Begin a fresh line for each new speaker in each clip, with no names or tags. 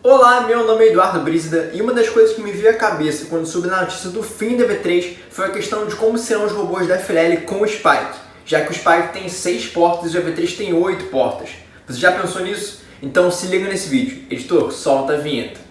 Olá, meu nome é Eduardo Brízida e uma das coisas que me veio à cabeça quando soube na notícia do fim do EV3 foi a questão de como serão os robôs da FLL com o Spike, já que o Spike tem 6 portas e o EV3 tem 8 portas. Você já pensou nisso? Então se liga nesse vídeo. Editor, solta a vinheta.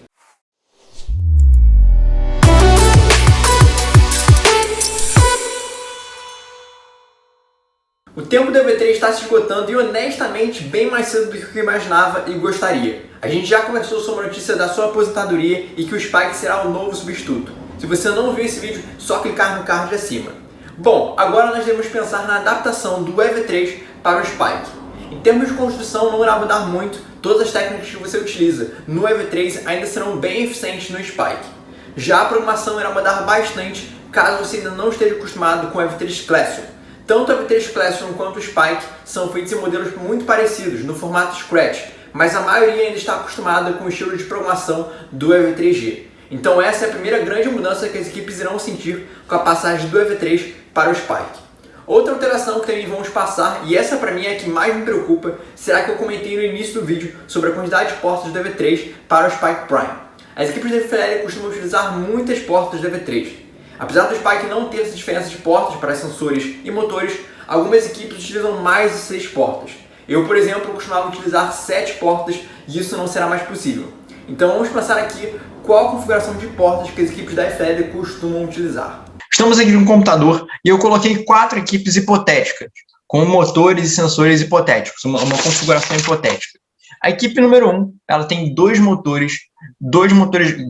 O tempo do EV3 está se esgotando e honestamente bem mais cedo do que eu imaginava e gostaria. A gente já conversou sobre a notícia da sua aposentadoria e que o Spike será o novo substituto. Se você não viu esse vídeo, só clicar no card acima. Bom, agora nós devemos pensar na adaptação do EV3 para o Spike. Em termos de construção não irá mudar muito, todas as técnicas que você utiliza no EV3 ainda serão bem eficientes no Spike. Já a programação irá mudar bastante caso você ainda não esteja acostumado com o EV3 Classroom. Tanto o EV3 Classroom quanto o Spike são feitos em modelos muito parecidos, no formato Scratch, mas a maioria ainda está acostumada com o estilo de programação do EV3G. Então essa é a primeira grande mudança que as equipes irão sentir com a passagem do EV3 para o Spike. Outra alteração que também vamos passar, e essa para mim é a que mais me preocupa, será que eu comentei no início do vídeo sobre a quantidade de portas do EV3 para o Spike Prime. As equipes da FLL costumam utilizar muitas portas do EV3. Apesar do Spike não ter essa diferença de portas para sensores e motores, algumas equipes utilizam mais de 6 portas. Eu, por exemplo, costumava utilizar 7 portas e isso não será mais possível. Então vamos pensar aqui qual a configuração de portas que as equipes da FLL costumam utilizar.
Estamos aqui no computador e eu coloquei 4 equipes hipotéticas, com motores e sensores hipotéticos, uma configuração hipotética. A equipe número 1, ela tem 2 motores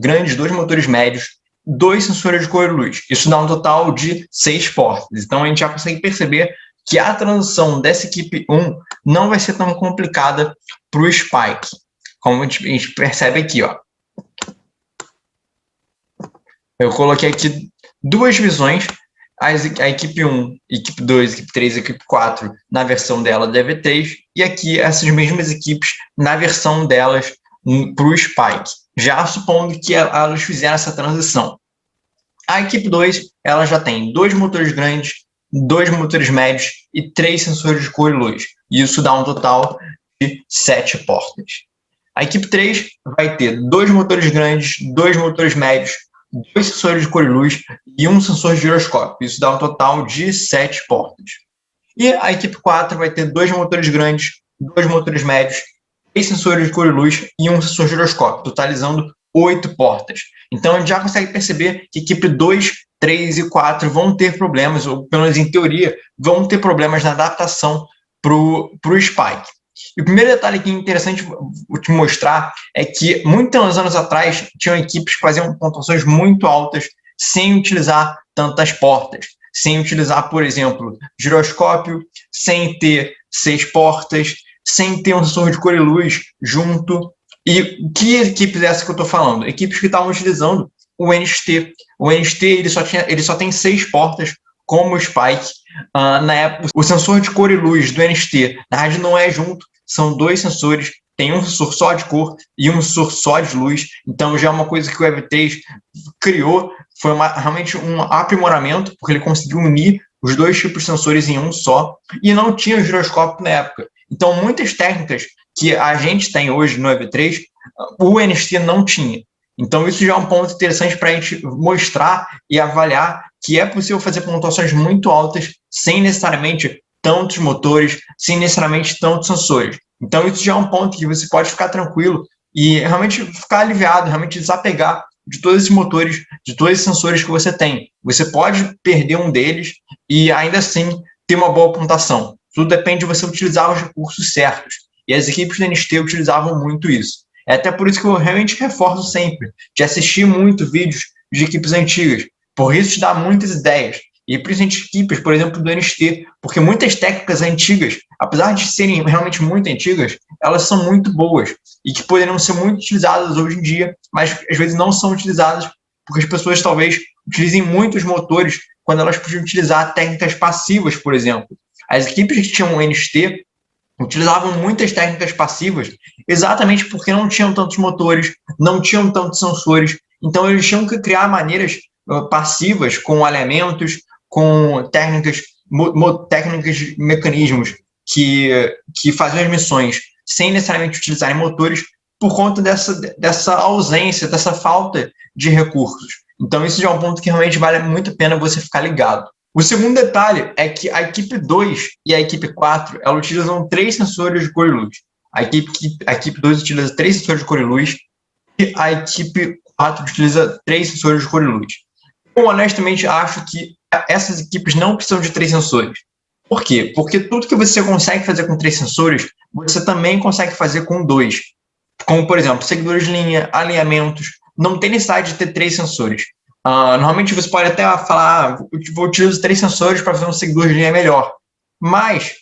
grandes, 2 motores médios, 2 sensores de cor e luz. Isso dá um total de 6 portas. Então a gente já consegue perceber que a transição dessa equipe 1 não vai ser tão complicada para o Spike, como a gente percebe aqui, ó. Eu coloquei aqui 2 visões, a equipe 1, equipe 2, equipe 3 e equipe 4 na versão dela da EV3, e aqui essas mesmas equipes na versão delas para o Spike, já supondo que elas fizeram essa transição. A equipe 2, ela já tem 2 motores grandes, 2 motores médios e 3 sensores de cor e luz. Isso dá um total de 7 portas. A equipe 3 vai ter 2 motores grandes, 2 motores médios, 2 sensores de cor e luz e 1 sensor de giroscópio. Isso dá um total de 7 portas. E a equipe 4 vai ter 2 motores grandes, 2 motores médios, 3 sensores de cor e luz e 1 sensor de giroscópio, totalizando 8 portas. Então a gente já consegue perceber que a equipe 2, 3 e 4 vão ter problemas, ou pelo menos em teoria, vão ter problemas na adaptação para o Spike. E o primeiro detalhe aqui interessante te mostrar é que muitos anos atrás tinham equipes que faziam pontuações muito altas sem utilizar tantas portas, sem utilizar, por exemplo, giroscópio, sem ter 6 portas, sem ter um sensor de cor e luz junto. E que equipes é essa que eu estou falando? Equipes que estavam utilizando o NXT. O NXT ele só tem 6 portas, como o Spike. Na época, o sensor de cor e luz do NXT, na verdade, não é junto, são 2 sensores, tem um sensor só de cor e um sensor só de luz. Então já é uma coisa que o EV3 criou, foi realmente um aprimoramento, porque ele conseguiu unir os 2 tipos de sensores em um só, e não tinha giroscópio na época. Então muitas técnicas que a gente tem hoje no EV3, o NXT não tinha. Então isso já é um ponto interessante para a gente mostrar e avaliar que é possível fazer pontuações muito altas sem necessariamente tantos motores, sem necessariamente tantos sensores. Então isso já é um ponto que você pode ficar tranquilo e realmente ficar aliviado, realmente desapegar de todos esses motores, de todos esses sensores que você tem. Você pode perder um deles e ainda assim ter uma boa pontuação. Tudo depende de você utilizar os recursos certos. E as equipes da NXT utilizavam muito isso. É até por isso que eu realmente reforço sempre de assistir muito vídeos de equipes antigas, por isso te dá muitas ideias. E principalmente equipes, por exemplo, do NXT, porque muitas técnicas antigas, apesar de serem realmente muito antigas, elas são muito boas e que poderiam ser muito utilizadas hoje em dia, mas às vezes não são utilizadas porque as pessoas talvez utilizem muitos motores quando elas podiam utilizar técnicas passivas, por exemplo. As equipes que tinham o NXT utilizavam muitas técnicas passivas exatamente porque não tinham tantos motores, não tinham tantos sensores, então eles tinham que criar maneiras passivas com alinhamentos, com técnicas, mecanismos que faziam as missões sem necessariamente utilizarem motores por conta dessa ausência, dessa falta de recursos. Então, isso já é um ponto que realmente vale muito a pena você ficar ligado. O segundo detalhe é que a equipe 2 e a equipe 4, elas utilizam 3 sensores de cor e luz. A equipe 2 utiliza 3 sensores de cor e luz e a equipe 4 utiliza 3 sensores de cor e luz. Eu, honestamente, acho que essas equipes não precisam de 3 sensores. Por quê? Porque tudo que você consegue fazer com 3 sensores, você também consegue fazer com 2. Como, por exemplo, seguidores de linha, alinhamentos, não tem necessidade de ter 3 sensores. Normalmente você pode até falar, vou utilizar 3 sensores para fazer um seguidor de linha melhor. Mas,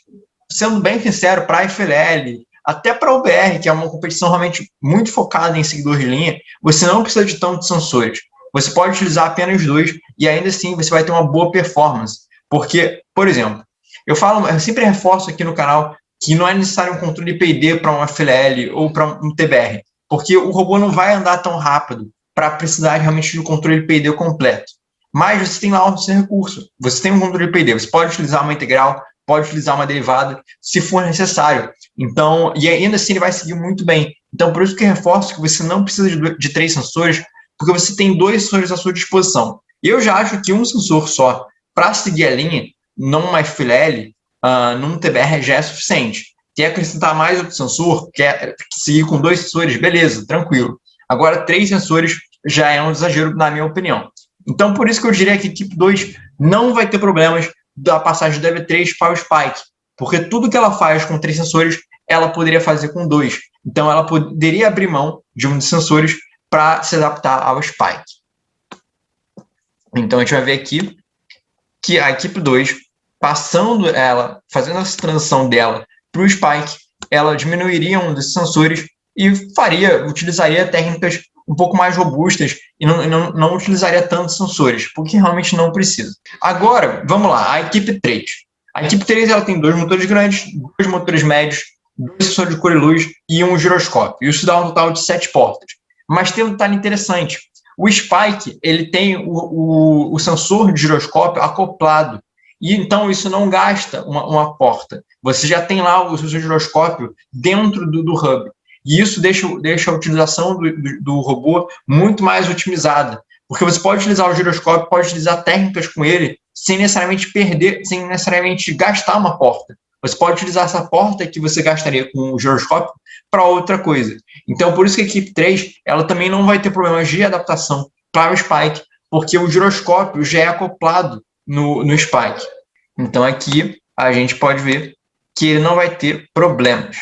sendo bem sincero, para a FLL, até para a OBR, que é uma competição realmente muito focada em seguidor de linha, você não precisa de tantos sensores. Você pode utilizar apenas 2 e ainda assim você vai ter uma boa performance. Porque, por exemplo, eu sempre reforço aqui no canal que não é necessário um controle PID para um FLL ou para um TBR, porque o robô não vai andar tão rápido para precisar realmente de um controle PID completo. Mas você tem lá o seu recurso, você tem um controle PID, você pode utilizar uma integral, pode utilizar uma derivada, se for necessário. Então, e ainda assim ele vai seguir muito bem. Então, por isso que eu reforço que você não precisa de 3 sensores, porque você tem 2 sensores à sua disposição. E eu já acho que um sensor só para seguir a linha, numa FLL, num TBR já é suficiente. Quer acrescentar mais outro sensor, quer seguir com 2 sensores, beleza, tranquilo. Agora, 3 sensores já é um exagero, na minha opinião. Então, por isso que eu diria que a equipe 2 não vai ter problemas da passagem do EV3 para o Spike, porque tudo que ela faz com 3 sensores, ela poderia fazer com 2. Então, ela poderia abrir mão de um dos sensores para se adaptar ao Spike. Então, a gente vai ver aqui que a equipe 2, fazendo essa transição dela para o Spike, ela diminuiria um desses sensores e utilizaria técnicas um pouco mais robustas e não utilizaria tantos sensores, porque realmente não precisa. Agora, vamos lá, a equipe 3. A equipe 3 ela tem 2 motores grandes, 2 motores médios, 2 sensores de cor e luz e um giroscópio. Isso dá um total de 7 portas. Mas tem um detalhe interessante. O Spike ele tem o sensor de giroscópio acoplado. E então isso não gasta uma porta. Você já tem lá o seu giroscópio dentro do hub. E isso deixa a utilização do robô muito mais otimizada. Porque você pode utilizar o giroscópio, pode utilizar técnicas com ele sem necessariamente gastar uma porta. Você pode utilizar essa porta que você gastaria com o giroscópio para outra coisa. Então, por isso que a equipe 3 ela também não vai ter problemas de adaptação para o Spike, porque o giroscópio já é acoplado no Spike. Então, aqui a gente pode ver que ele não vai ter problemas.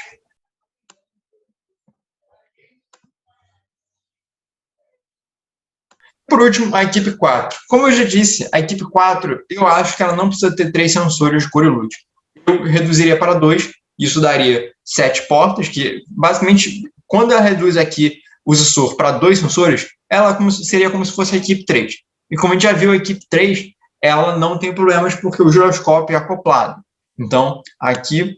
Por último, a equipe 4. Como eu já disse, a equipe 4, eu acho que ela não precisa ter 3 sensores de cor e luz. Eu reduziria para 2, isso daria 7 portas, que basicamente, quando ela reduz aqui o sensor para 2 sensores, ela seria como se fosse a equipe 3. E como a gente já viu, a equipe 3, ela não tem problemas porque o giroscópio é acoplado. Então, aqui,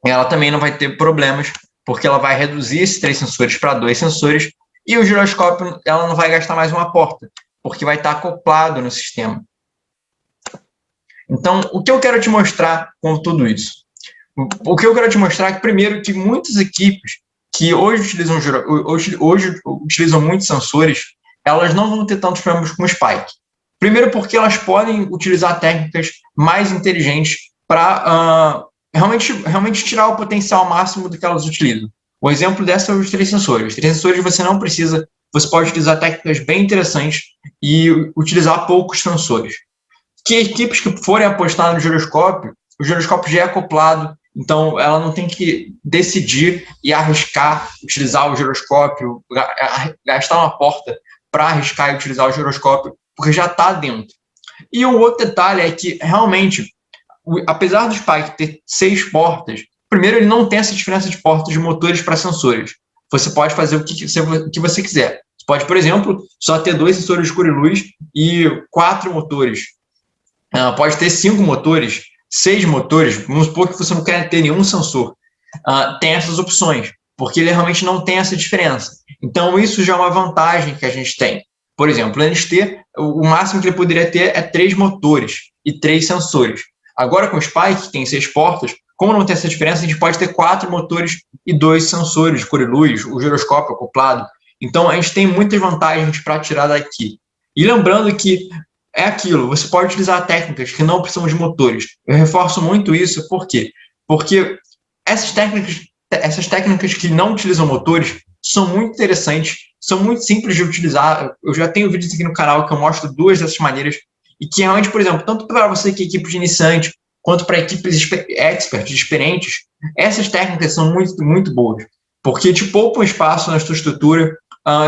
ela também não vai ter problemas, porque ela vai reduzir esses 3 sensores para 2 sensores, e o giroscópio ela não vai gastar mais uma porta, porque vai estar acoplado no sistema. Então, o que eu quero te mostrar com tudo isso? O que eu quero te mostrar é que, primeiro, que muitas equipes que hoje utilizam muitos sensores, elas não vão ter tantos problemas com o Spike. Primeiro porque elas podem utilizar técnicas mais inteligentes para realmente tirar o potencial máximo do que elas utilizam. O exemplo dessa é os 3 sensores. Os 3 sensores você não precisa, você pode utilizar técnicas bem interessantes e utilizar poucos sensores. Que equipes que forem apostar no giroscópio, o giroscópio já é acoplado, então ela não tem que decidir e arriscar utilizar o giroscópio, gastar uma porta para arriscar e utilizar o giroscópio, porque já está dentro. E o outro detalhe é que, realmente, apesar do Spike ter 6 portas, primeiro, ele não tem essa diferença de portas de motores para sensores. Você pode fazer o que você quiser. Você pode, por exemplo, só ter 2 sensores de cor e luz e 4 motores. Pode ter 5 motores, 6 motores. Vamos supor que você não quer ter nenhum sensor. Tem essas opções, porque ele realmente não tem essa diferença. Então, isso já é uma vantagem que a gente tem. Por exemplo, o NXT, o máximo que ele poderia ter é 3 motores e 3 sensores. Agora, com o Spike, que tem 6 portas, como não tem essa diferença, a gente pode ter 4 motores e 2 sensores, cor e luz, o giroscópio acoplado. Então, a gente tem muitas vantagens para tirar daqui. E lembrando que é aquilo, você pode utilizar técnicas que não precisam de motores. Eu reforço muito isso, por quê? Porque essas técnicas que não utilizam motores são muito interessantes, são muito simples de utilizar. Eu já tenho vídeos aqui no canal que eu mostro 2 dessas maneiras e que realmente, por exemplo, tanto para você que é equipe de iniciante, quanto para equipes experts, experientes, essas técnicas são muito, muito boas, porque te poupam espaço na sua estrutura,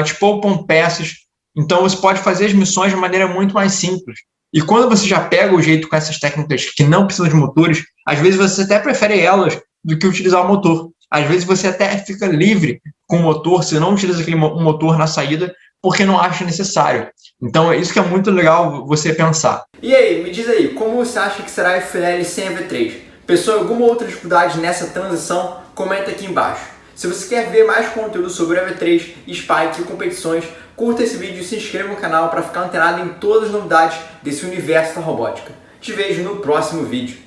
te poupam peças, então você pode fazer as missões de maneira muito mais simples. E quando você já pega o jeito com essas técnicas que não precisam de motores, às vezes você até prefere elas do que utilizar o motor. Às vezes você até fica livre com o motor, você não utiliza aquele motor na saída, porque não acha necessário. Então é isso que é muito legal você pensar.
E aí, me diz aí, como você acha que será a FLL sem a V3? Pensou em alguma outra dificuldade nessa transição? Comenta aqui embaixo. Se você quer ver mais conteúdo sobre a V3, Spike e competições, curta esse vídeo e se inscreva no canal para ficar antenado em todas as novidades desse universo da robótica. Te vejo no próximo vídeo.